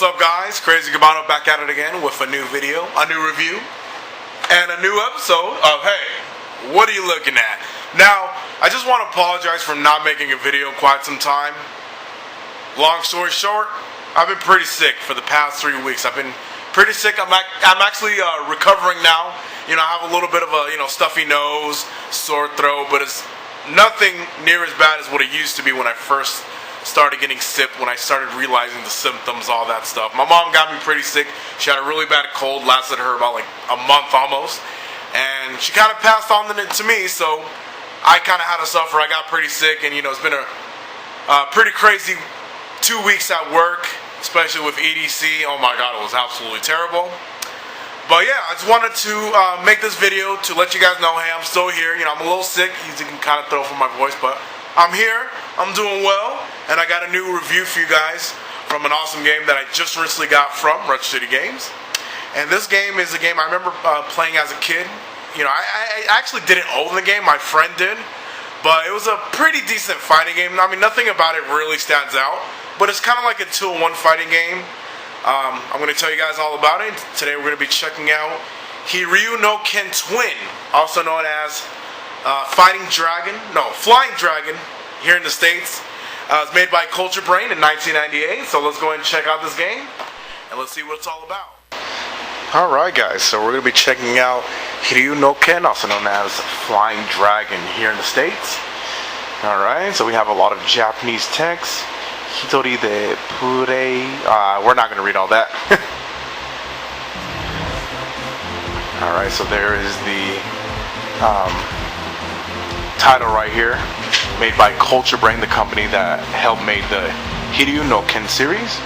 up, guys? Crazy Cabano back at it again with a new video, a new review, and a new episode of Hey, What Are You Looking At? Now, I just want to apologize for not making a video in quite some time. Long story short, I've been pretty sick for the past 3 weeks. I've been pretty sick. I'm actually recovering now. You know, I have a little bit of a stuffy nose, sore throat, but it's nothing near as bad as what it used to be when I first started getting sick, when I started realizing the symptoms, all that stuff. My mom got me pretty sick. She had a really bad cold, lasted her about like a month almost, and she kind of passed on it to me, so I kind of had to suffer. I got pretty sick, and it's been a pretty crazy 2 weeks at work, especially with EDC. Oh my god, it was absolutely terrible. But yeah, I just wanted to make this video to let you guys know, hey, I'm still here. I'm a little sick, as you can kind of throw from my voice, but I'm here, I'm doing well, and I got a new review for you guys from an awesome game that I just recently got from Rush City Games. And this game is a game I remember playing as a kid. I actually didn't own the game, my friend did, but it was a pretty decent fighting game. I mean, nothing about it really stands out, but it's kind of like a 2-in-1 fighting game. I'm going to tell you guys all about it. Today we're going to be checking out Hiryuu no Ken Twin, also known as Flying Dragon here in the States. It's made by Culture Brain in 1998, so let's go ahead and check out this game, and let's see what it's all about. Alright guys, so we're going to be checking out Hiryuu no Ken, also known as Flying Dragon here in the States. Alright, so we have a lot of Japanese text. Hitori de purei. We're not going to read all that. Alright, so there is the title right here, made by Culture Brain, the company that helped make the Hiryuu no Ken series.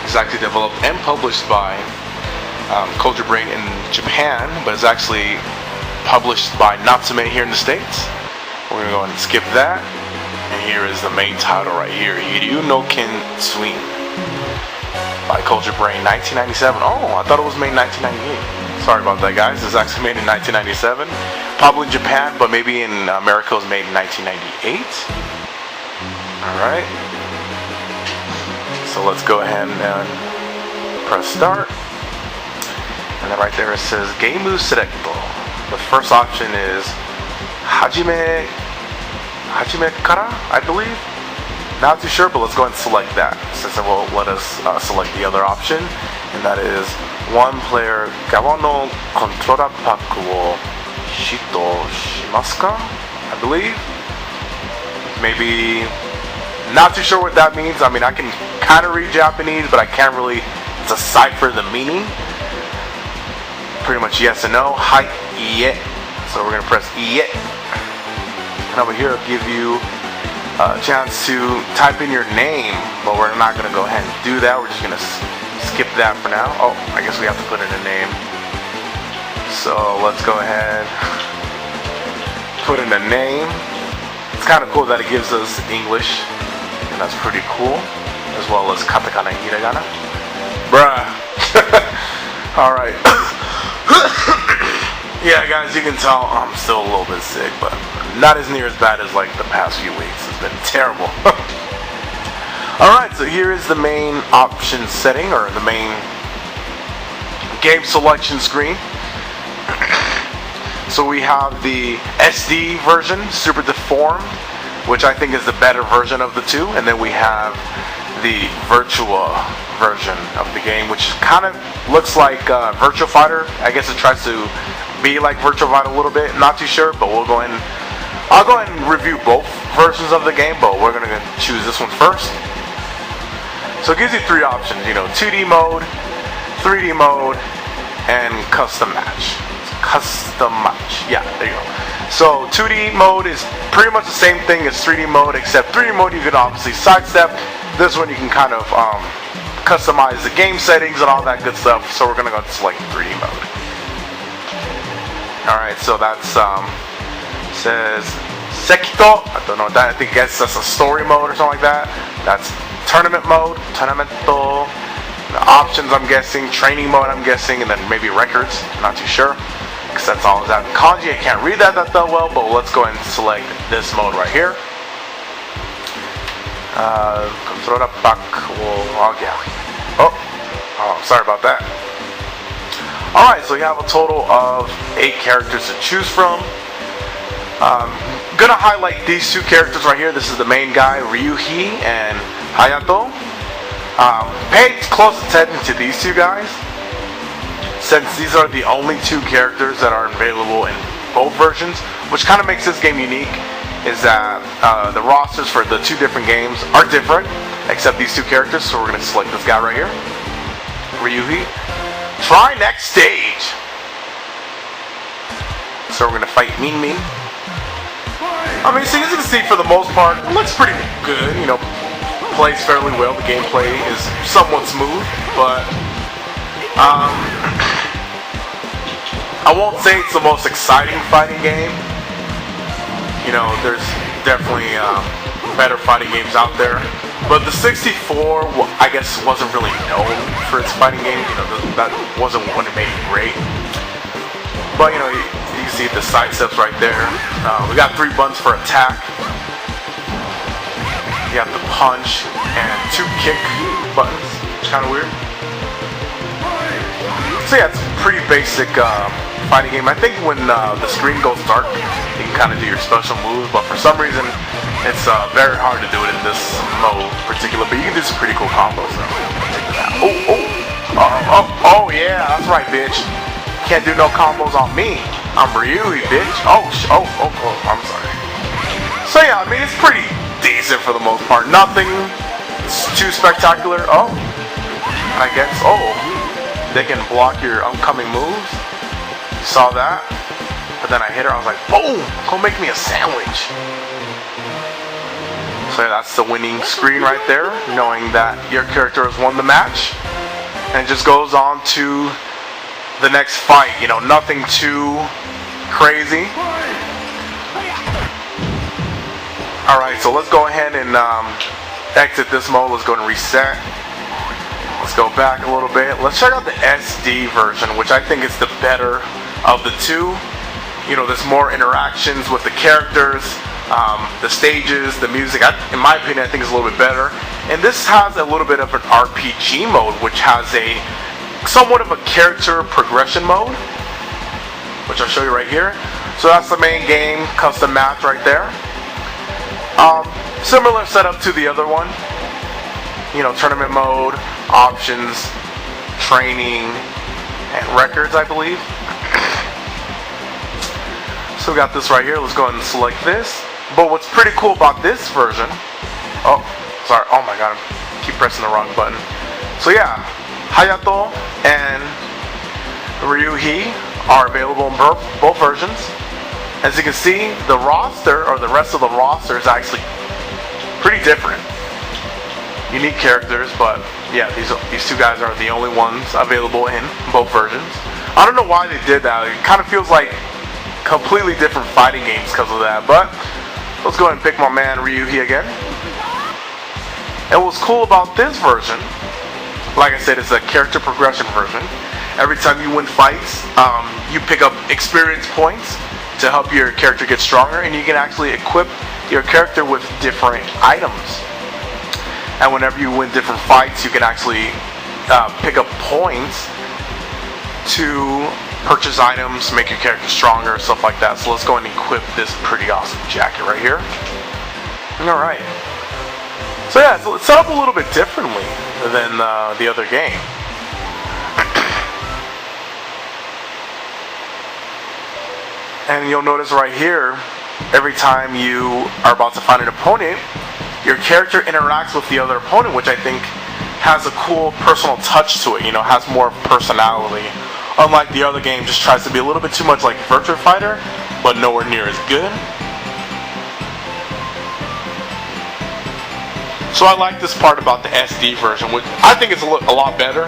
It's actually developed and published by Culture Brain in Japan, but it's actually published by Natsume here in the States. We're going to go ahead and skip that. And here is the main title right here, Hiryuu no Ken Twin by Culture Brain, 1997. Oh, I thought it was made in 1998. Sorry about that, guys. It's actually made in 1997. Probably in Japan, but maybe in America it was made in 1998. Alright. So let's go ahead and press start. And then right there it says Geimu Selecto. The first option is Hajime Kara, I believe. Not too sure, but let's go ahead and select that, since it won't let us select the other option. And that is one player gawa no controller pack wo hito shimasu ka, I believe. Maybe, not too sure what that means. I mean, I can kind of read Japanese, but I can't really decipher the meaning. Pretty much yes and no. Hai, iie. So we're going to press iie. And over here it'll give you a chance to type in your name, but we're not going to go ahead and do that. We're just going to skip that for now. Oh, I guess we have to put in a name. So let's go ahead, put in a name. It's kind of cool that it gives us English, and that's pretty cool, as well as katakana and hiragana. Bruh. Alright. Yeah, guys, you can tell I'm still a little bit sick, but not as near as bad as like the past few weeks. It's been terrible. Alright, so here is the main option setting, or the main game selection screen. So we have the SD version, Super Deformed, which I think is the better version of the two, and then we have the Virtua version of the game, which kind of looks like Virtua Fighter. I guess it tries to be like Virtua Fighter a little bit, not too sure, but I'll go ahead and review both versions of the game, but we're going to choose this one first. So it gives you three options, 2D mode, 3D mode, and custom match. Yeah, there you go. So 2D mode is pretty much the same thing as 3D mode, except 3D mode you can obviously sidestep. This one you can kind of customize the game settings and all that good stuff. So we're going to go to select 3D mode. Alright, so that's says Sekito. I don't know what that, I think that's a story mode or something like that. That's tournament mode, tournamento. The options, I'm guessing, training mode, I'm guessing, and then maybe records. I'm not too sure, because that's all that kanji. I can't read that well, but let's go ahead and select this mode right here. Controller back. Oh, yeah. Oh, sorry about that. Alright, so you have a total of 8 characters to choose from. Gonna highlight these 2 characters right here. This is the main guy, Hiryuu and Hayato. Pay close attention to these 2 guys, since these are the only 2 characters that are available in both versions, which kind of makes this game unique, is that the rosters for the 2 different games are different, except these 2 characters, so we're going to select this guy right here, Hiryuu. Try next stage! So we're going to fight Mean Mean. I mean, so as you can see, for the most part, it looks pretty good, you know, plays fairly well, the gameplay is somewhat smooth, but I won't say it's the most exciting fighting game. You know, there's definitely better fighting games out there. But the 64, I guess, wasn't really known for its fighting games. You know, that wasn't what made it great. But, you know, you can see the side steps right there. We got 3 buttons for attack. You have the punch and 2 kick buttons. It's kind of weird. So yeah, it's a pretty basic fighting game. I think when the screen goes dark, you can kind of do your special moves, but for some reason, it's very hard to do it in this mode in particular, but you can do some pretty cool combos. Oh yeah, that's right, bitch. Can't do no combos on me. I'm Hiryuu, bitch. Oh, I'm sorry. So yeah, I mean, it's pretty decent for the most part. Nothing too spectacular. Oh, I guess. Oh, they can block your upcoming moves. You saw that? But then I hit her, I was like, boom! Go make me a sandwich. So yeah, that's the winning screen right there, knowing that your character has won the match. And it just goes on to the next fight. You know, nothing too crazy. Alright, so let's go ahead and exit this mode. Let's go and reset. Let's go back a little bit. Let's check out the SD version, which I think is the better of the 2. You know, there's more interactions with the characters, the stages, the music. In my opinion, I think it's a little bit better. And this has a little bit of an RPG mode, which has a somewhat of a character progression mode, which I'll show you right here. So that's the main game, custom match right there. Similar setup to the other one. You know, tournament mode, options, training, and records, I believe. So we got this right here. Let's go ahead and select this. But what's pretty cool about this version... Oh, sorry. Oh my god, I keep pressing the wrong button. So yeah, Hayato and Hiryuu are available in both versions. As you can see, the roster, or the rest of the roster, is actually pretty different. Unique characters, but yeah, these 2 guys are the only ones available in both versions. I don't know why they did that. It kind of feels like completely different fighting games because of that, but let's go ahead and pick my man Hiryuu again. And what's cool about this version, like I said, it's a character progression version. Every time you win fights, you pick up experience points to help your character get stronger, and you can actually equip your character with different items. And whenever you win different fights, you can actually pick up points to purchase items, make your character stronger, stuff like that. So let's go and equip this pretty awesome jacket right here. Alright. So yeah, so it's set up a little bit differently than the other game. And you'll notice right here, every time you are about to find an opponent, your character interacts with the other opponent, which I think has a cool personal touch to it, you know, has more personality. Unlike the other game, just tries to be a little bit too much like Virtua Fighter, but nowhere near as good. So I like this part about the SD version, which I think is a lot better.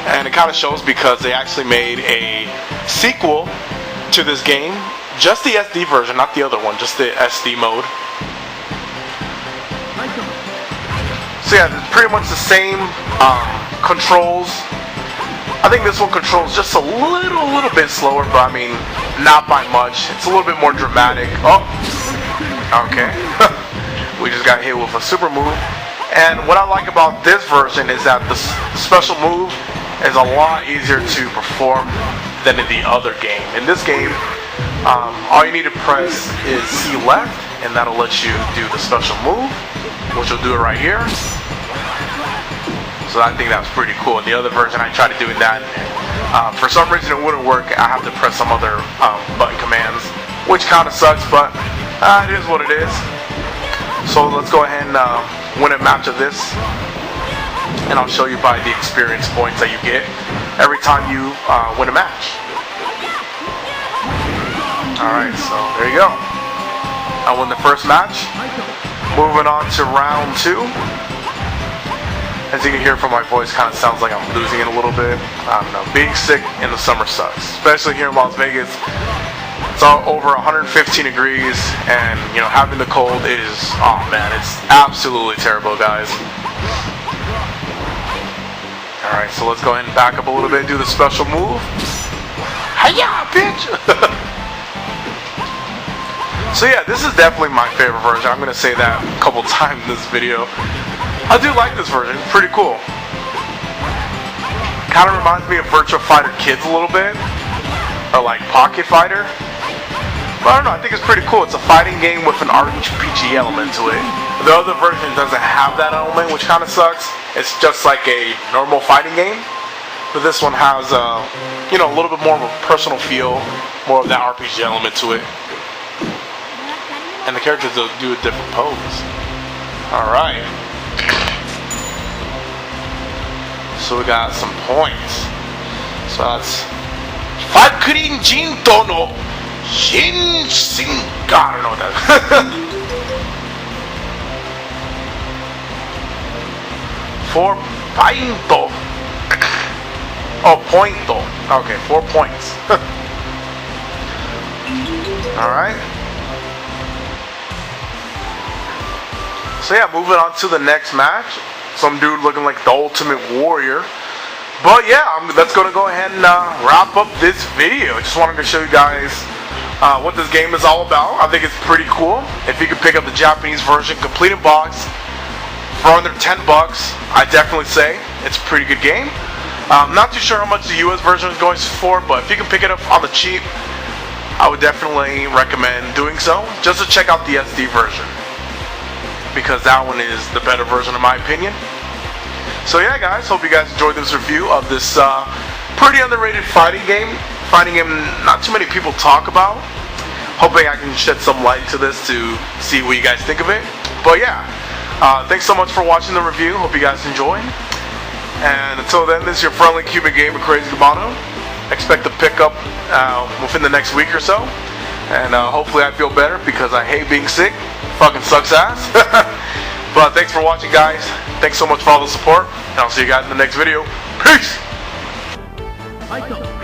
And it kind of shows because they actually made a sequel to this game. Just the SD version, not the other one, just the SD mode. So yeah, pretty much the same controls. I think this one controls just a little bit slower, but I mean, not by much. It's a little bit more dramatic. Oh, okay. we just got hit with a super move. And what I like about this version is that the special move is a lot easier to perform than in the other game. In this game, all you need to press is C left, and that'll let you do the special move, which will do it right here. So I think that's pretty cool. In the other version, I tried doing that. For some reason, it wouldn't work. I have to press some other button commands, which kind of sucks, but it is what it is. So let's go ahead and win a match of this, and I'll show you by the experience points that you get every time you win a match. Alright, so there you go. I won the first match. Moving on to round 2. As you can hear from my voice, kind of sounds like I'm losing it a little bit. I don't know. Being sick in the summer sucks, especially here in Las Vegas. It's all over 115 degrees, and you know, having the cold is, oh man, it's absolutely terrible, guys. All right, so let's go ahead and back up a little bit, do the special move. Hiya, bitch! So yeah, this is definitely my favorite version. I'm gonna say that a couple times in this video. I do like this version, it's pretty cool. Kind of reminds me of Virtua Fighter Kids a little bit, or like Pocket Fighter. But I don't know, I think it's pretty cool. It's a fighting game with an RPG element to it. The other version doesn't have that element, which kind of sucks. It's just like a normal fighting game. But this one has, you know, a little bit more of a personal feel, more of that RPG element to it. And the characters will do a different pose. Alright. So we got some points. So that's Fakurin Jinto no Shin Shin. I don't know what that is. 4 pointo. Oh, pointo. Okay, 4 points. Alright. So yeah, moving on to the next match. Some dude looking like the Ultimate Warrior. But yeah, that's going to go ahead and wrap up this video. Just wanted to show you guys what this game is all about. I think it's pretty cool. If you could pick up the Japanese version, complete in box, for under $10, I definitely say it's a pretty good game. Not too sure how much the US version is going for, but if you can pick it up on the cheap, I would definitely recommend doing so, just to check out the SD version, because that one is the better version in my opinion. So yeah guys, hope you guys enjoyed this review of this pretty underrated fighting game. Not too many people talk about. Hoping I can shed some light to this to see what you guys think of it. But yeah, thanks so much for watching the review. Hope you guys enjoyed. And until then, this is your friendly Cuban gamer, Crazy Cubano. Expect to pick up within the next week or so. And hopefully I feel better, because I hate being sick. Fucking sucks ass. But thanks for watching guys. Thanks so much for all the support. And I'll see you guys in the next video. Peace!